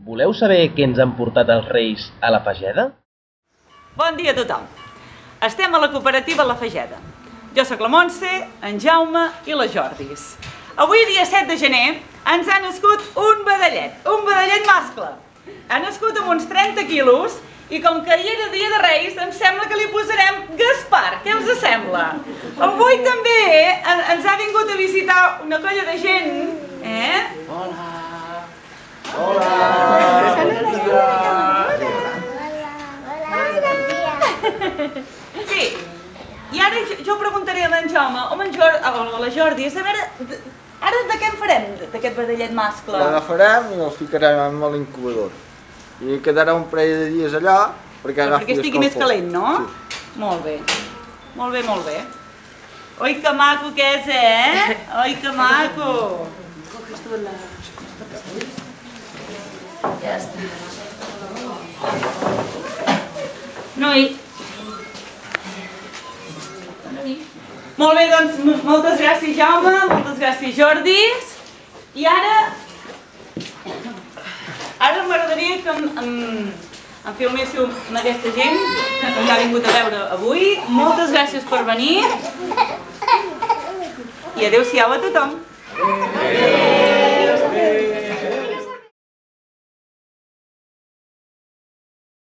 Voleu saber què ens han portat els Reis a la Fageda? Bon dia a tothom. Estem a la cooperativa La Fageda. Jo sóc la Montse, en Jaume i la Jordis. Avui, dia 7 de gener, ens ha nascut un vedellet mascle. Ha nascut amb uns 30 quilos i com que ahir era dia de Reis, em sembla que li posarem Gaspar. Què us sembla? Avui també ens ha vingut a visitar una colla de gent. Hola! Hola! Bon dia! Sí, i ara jo preguntaré a l'en Jaume o a la Jordi, a veure, ara de què en farem, d'aquest vedellet mascle? L'agafarem i el ficarem amb l'incubador. I quedarà un parell de dies allà perquè estigui més calent, no? Sí. Molt bé, molt bé, molt bé. Oi que maco que és, Oi que maco! Ja està. Noi. Molt bé, doncs, moltes gràcies Jaume, moltes gràcies Jordis. I ara m'agradaria que em filméssiu amb aquesta gent que ens ha vingut a veure avui. Moltes gràcies per venir i adeu-siau a tothom.